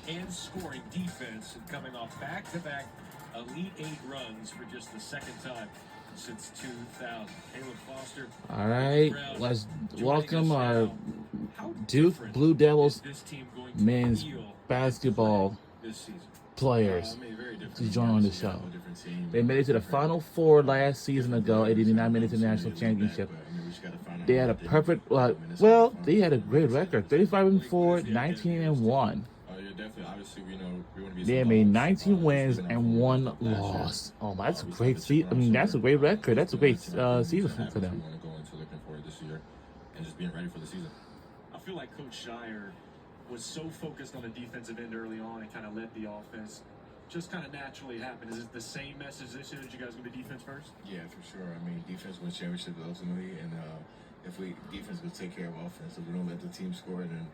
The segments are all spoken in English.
and scoring defense, and coming off back-to-back Elite Eight runs for just the second time since 2000. Caleb Foster. All right, let's welcome our Duke Blue Devils men's basketball players to join on the show. They made it to the Final Four last season ago. They did not make it to the national championship. They had a perfect, well, they had a great record: 35-4, 19-1. They made 19 wins and 1 loss. Oh, that's a great season. I mean, that's a great record. That's a great season for them. And just being ready for the season. I feel like Coach Shire was so focused on the defensive end early on and kind of led the offense. Just kind of naturally happened. Is it the same message this year that you guys going to be defense first? Yeah, for sure. I mean, defense wins championships ultimately, and if defense will take care of offense, if we don't let the team score, then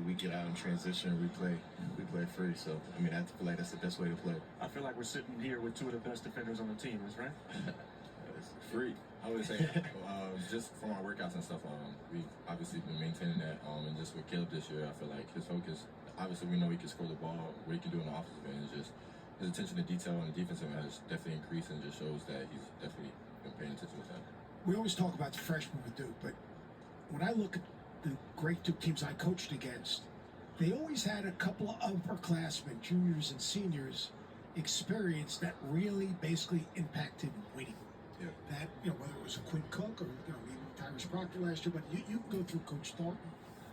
we get out in transition, we play free. So I mean, I feel like that's the best way to play. I feel like we're sitting here with two of the best defenders on the team, is right? It's free. I would say just from our workouts and stuff, we've obviously been maintaining that. And just with Caleb this year, I feel like his focus. Obviously, we know he can score the ball. What he can do on the offensive end is just his attention to detail on the defensive end has definitely increased, and just shows that he's definitely been paying attention with that. We always talk about the freshmen with Duke, but when I look at the great Duke teams I coached against, they always had a couple of upperclassmen, juniors and seniors, experience that really basically impacted winning. Yeah. That, whether it was a Quinn Cook or, even Tyrese Proctor last year, but you can go through Coach Thornton.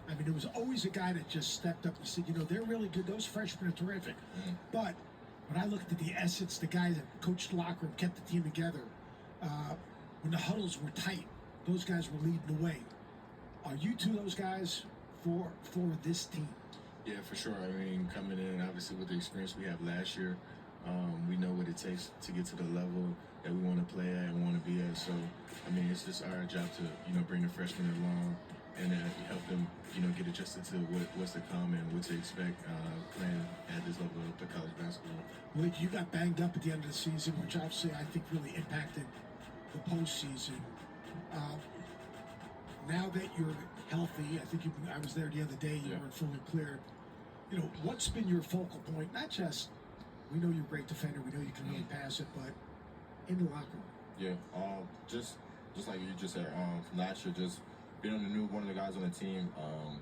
I mean, there was always a guy that just stepped up and said, they're really good. Those freshmen are terrific. Mm-hmm. But when I looked at the essence, the guys that coached the locker room, kept the team together, when the huddles were tight, those guys were leading the way. Are you two those guys for this team? Yeah, for sure. I mean, coming in, obviously, with the experience we have last year, we know what it takes to get to the level that we want to play at and want to be at. So, I mean, it's just our job to, bring the freshmen along and help them, get adjusted to what's to come and what to expect playing at this level of the college basketball. Well, you got banged up at the end of the season, which obviously I think really impacted the postseason. Now that you're healthy, I think I was there the other day, you were fully cleared. What's been your focal point? Not just, we know you're a great defender, we know you can really pass it, but in the locker room. Yeah, just like you just said, from last year, just being one of the guys on the team,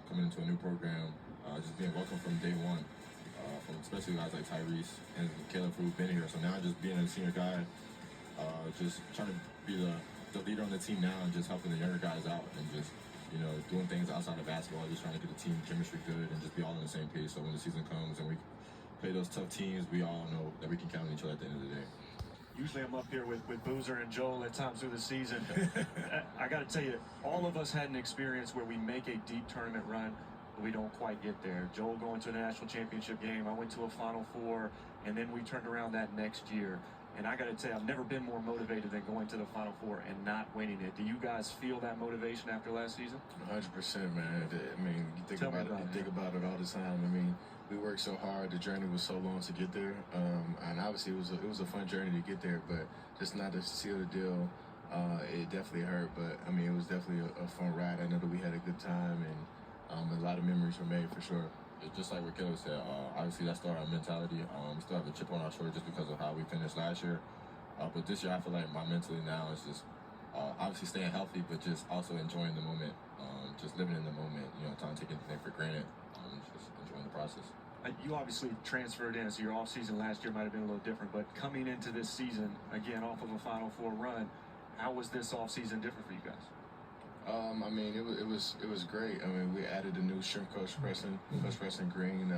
coming into a new program, just being welcome from day one, from especially guys like Tyrese and Caleb who've been here. So now just being a senior guy, just trying to be the leader on the team now and just helping the younger guys out and just, doing things outside of basketball, just trying to get the team chemistry good and just be all on the same page. So when the season comes and we play those tough teams, we all know that we can count on each other at the end of the day. Usually I'm up here with Boozer and Joel at times through the season. I got to tell you, all of us had an experience where we make a deep tournament run, but we don't quite get there. Joel going to a national championship game, I went to a Final Four, and then we turned around that next year. And I got to tell you, I've never been more motivated than going to the Final Four and not winning it. Do you guys feel that motivation after last season? 100%, man. I mean, you think about it all the time. I mean, we worked so hard. The journey was so long to get there, and obviously it was a fun journey to get there. But just not to seal the deal, it definitely hurt. But I mean, it was definitely a fun ride. I know that we had a good time, and a lot of memories were made for sure. Just like what Caleb said, obviously that's still our mentality. We still have a chip on our shoulder just because of how we finished last year. But this year, I feel like my mentally now is just obviously staying healthy, but just also enjoying the moment, just living in the moment. Not taking anything for granted, just enjoying the process. You obviously transferred in, so your off-season last year might have been a little different. But coming into this season, again, off of a Final Four run, how was this off-season different for you guys? I mean, it was great. I mean, we added a new shrimp coach, Preston Green.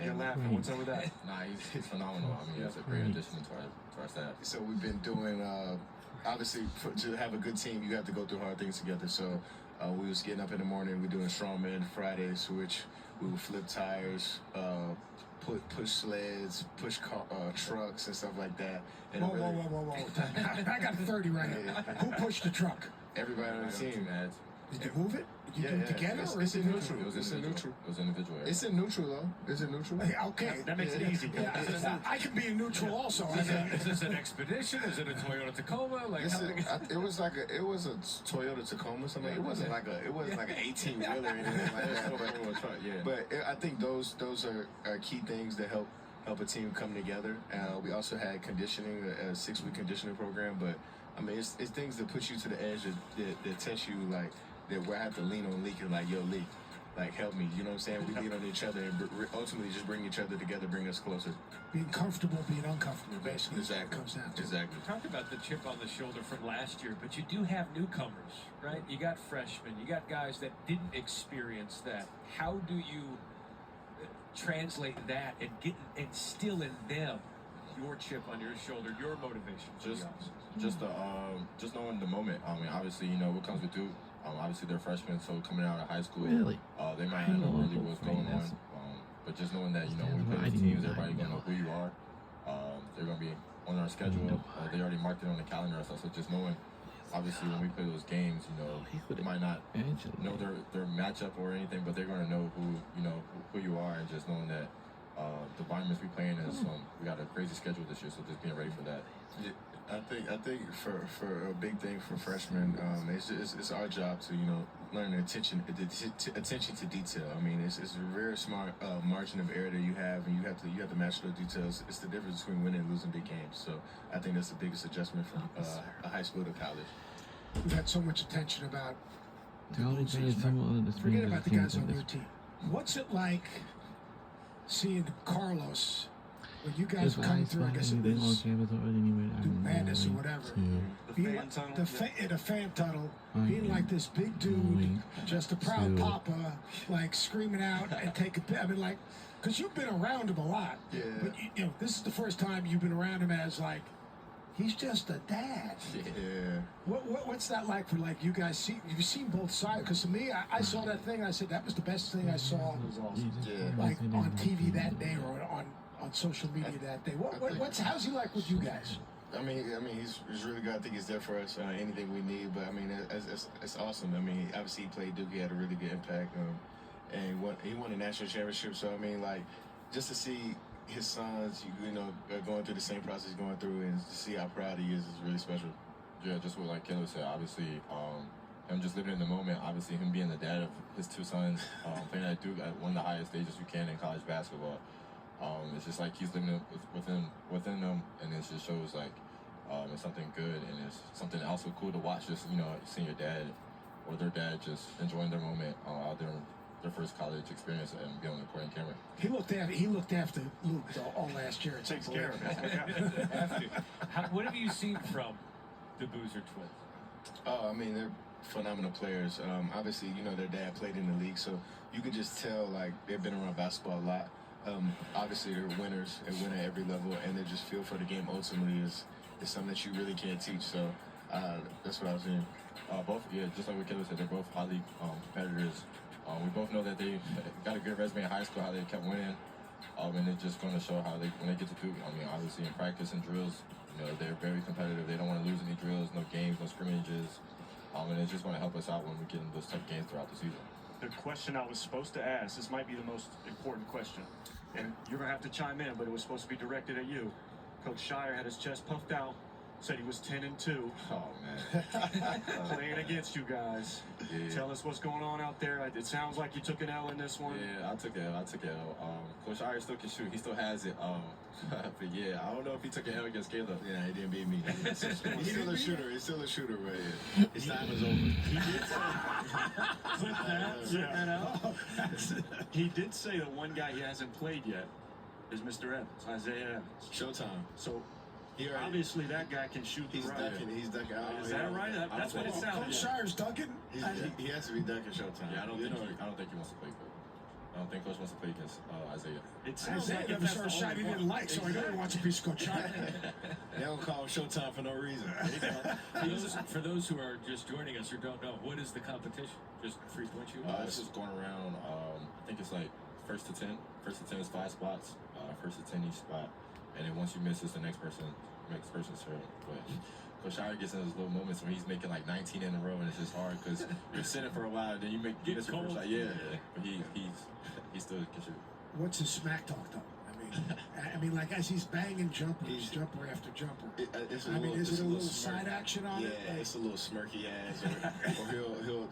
You're laughing. What's up with that? Nah, he's phenomenal. I mean, it's a great addition to our staff. So we've been doing, obviously, to have a good team, you have to go through hard things together. So we was getting up in the morning, we're doing strongman Fridays, which we would flip tires, push sleds, push trucks and stuff like that. And Whoa. I got 30 right here. Who pushed the truck? Everybody on the team, man. Did you move it? You do it together, or it's is it neutral? neutral? It's in neutral. It was in individual area. It's in neutral though. Is it neutral? Okay. That makes it easy. Yeah, I can be in neutral also. Is this an Expedition? Is it a Toyota Tacoma? Like It was a Toyota Tacoma. Something. It wasn't like an 18 wheeler or anything like that. But I think those are key things that help a team come together. We also had conditioning, a 6-week conditioning program. But I mean, it's things that put you to the edge that test you, like that where I have to lean on Leak and like, yo, Leak, like help me. You know what I'm saying? We lean on each other and ultimately just bring each other together, bring us closer. Being comfortable, being uncomfortable, basically. Exactly. It comes down to. Exactly. We talked about the chip on the shoulder from last year, but you do have newcomers, right? You got freshmen, you got guys that didn't experience that. How do you translate that and instill in them your chip on your shoulder, your motivation? Just knowing the moment. I mean, obviously, what comes with Duke. Obviously, they're freshmen, so coming out of high school, Really? They might not know really what's going on. But just knowing that, when we play with teams, everybody's gonna know who you are. They're gonna be on our schedule. They already marked it on the calendar. So just knowing, obviously, when we play those games, they might not know their matchup or anything, but they're gonna know who you are, and just knowing that the environments we play in is we got a crazy schedule this year, so just being ready for that. Yeah, I think for a big thing for freshmen, it's our job to learn attention to detail. I mean, it's a very smart margin of error that you have, and you have to match those details. It's the difference between winning and losing big games. So I think that's the biggest adjustment from a high school to college. We've had so much attention about. Forget Forget about the guys on your team. What's it like seeing Carlos when you guys come through? I guess it was Madness or whatever. The fan tunnel, being like this big dude, just a proud papa, like screaming out and taking. I mean, like, because you've been around him a lot. Yeah. But this is the first time you've been around him as like. He's just a dad. Yeah. What's that like for you guys? You've seen both sides. Because to me, I saw that thing and I said that was the best thing I saw. Like on TV that day or on social media that day. How's he like with you guys? I mean, he's really good. I think he's there for us. Anything we need. But I mean, it's awesome. I mean, obviously he played Duke. He had a really good impact. And he won a national championship. So I mean, like, just to see his sons, going through the same process he's going through, and to see how proud he is really special. Yeah, just what like Caleb said. Obviously, him just living in the moment. Obviously, him being the dad of his 2 sons, playing at Duke at one of the highest stages you can in college basketball. It's just like he's living within them, and it just shows like it's something good, and it's something also cool to watch. Just seeing your dad or their dad just enjoying their moment out there. Their first college experience and be on the court and camera. He looked after Luke all last year. Takes care of it. What have you seen from the Boozer twins? Oh, I mean, they're phenomenal players. Obviously, their dad played in the league, so you can just tell like they've been around basketball a lot. Obviously, they're winners. They win at every level, and they just feel for the game. Ultimately, is something that you really can't teach. So that's what I was saying. Just like what Caleb said, they're both highly competitors. We both know that they got a good resume in high school, how they kept winning, and it's just going to show how when they get to Duke. I mean, obviously in practice and drills, they're very competitive. They don't want to lose any drills, no games, no scrimmages, and it's just going to help us out when we get in those tough games throughout the season. The question I was supposed to ask, this might be the most important question, and you're going to have to chime in, but it was supposed to be directed at you. Coach Shire had his chest puffed out, said he was 10-2. Oh, man. Playing against you guys. Yeah. Tell us what's going on out there. It sounds like you took an L in this one. Yeah, I took an L. Coach Shire still can shoot. He still has it. But yeah, I don't know if he took an L against Caleb. Yeah, he didn't beat me. He's still a shooter. He's still a shooter, right? His time is over. He did say that one guy he hasn't played yet is Mr. Evans, Isaiah Evans. Showtime. So He already, obviously that guy can shoot the he's right. He's ducking out. Is that right? That's what it sounded Coach like. Shire's dunking. He has to be dunking Showtime. Yeah, I don't think he wants to play for. I don't think Coach wants to play against Isaiah. It sounds Isaiah like never saw a shot he didn't like, so I know he wants a piece of Coach Shire. They don't call him Showtime for no reason. For those who are just joining us or don't know, what is the competition? Just 3-point shooting? It's just going around. I think it's like first to 10. First to 10 is 5 spots. First to 10 each spot, and then once you miss, it's the next person's turn. But Coach Shire gets in those little moments where he's making like 19 in a row, and it's just hard because you're sitting for a while, and then you miss your first shot. Yeah, but he still can shoot. What's his smack talk though? I mean, like as he's banging jumpers, jumper after jumper. Is it a little side action on it? Yeah, it's a little smirky ass, or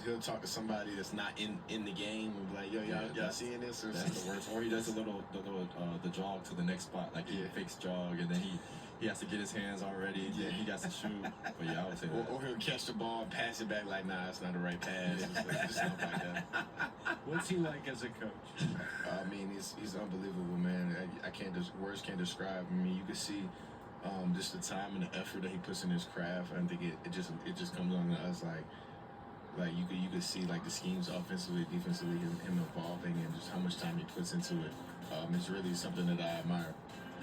he'll talk to somebody that's not in the game and be like, yo, y'all seeing this? Or that's the worst. Or he does the jog to the next spot, like he fakes jog, and then he has to get his hands all ready. Yeah, he got to shoot. But yeah, I would say that. Or he'll catch the ball and pass it back like, nah, it's not the right pass. Just stuff like that. What's he like as a coach? I mean, he's unbelievable, man. Words can't describe. I mean, you can see just the time and the effort that he puts in his craft. I think it just comes on to us like you could see like the schemes offensively, defensively, him evolving, and just how much time he puts into it. It's really something that I admire.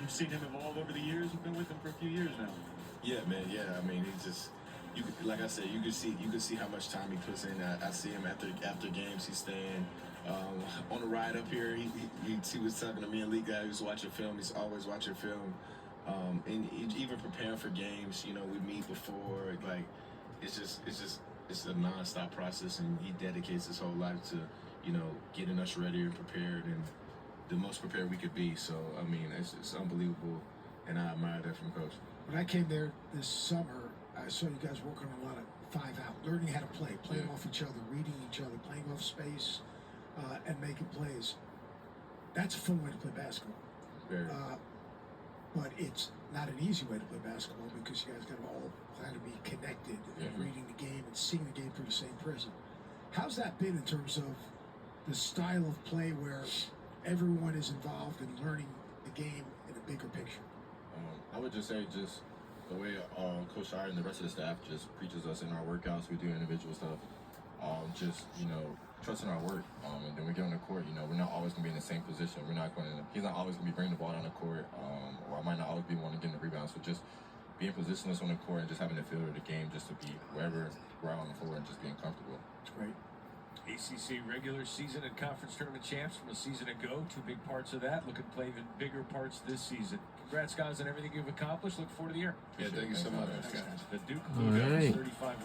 You've seen him evolve over the years. You've been with him for a few years now. Yeah, man. Yeah, I mean, he's just like I said, you can see how much time he puts in. I see him after games. He's staying on the ride up here. He was talking to me and Lee guy who's watching film. He's always watching film, and even preparing for games. You know, we meet before. Like, it's a nonstop process, and he dedicates his whole life to getting us ready and prepared and the most prepared we could be. So I mean, it's unbelievable, and I admire that from Coach. When I came there this summer, I saw you guys working on a lot of 5-out, learning how to play, playing off each other, reading each other, playing off space, and making plays. That's a fun way to play basketball. Very. But it's not an easy way to play basketball because you guys got to all kind of be connected and reading the game and seeing the game through the same prism. How's that been in terms of the style of play where everyone is involved in learning the game in a bigger picture? I would just say the way Coach Shire and the rest of the staff just preaches us in our workouts. We do individual stuff. Trusting our work. And then we get on the court, we're not always going to be in the same position. He's not always going to be bringing the ball down the court, or I might not always be wanting to get the rebound. So just being positionless on the court and just having the feel of the game just to be wherever we're out on the floor and just being comfortable. That's great. ACC regular season and conference tournament champs from a season ago. Two big parts of that. Looking to play even bigger parts this season. Congrats, guys, on everything you've accomplished. Look forward to the year. Yeah, thank you so much. The Duke Blue Devils 35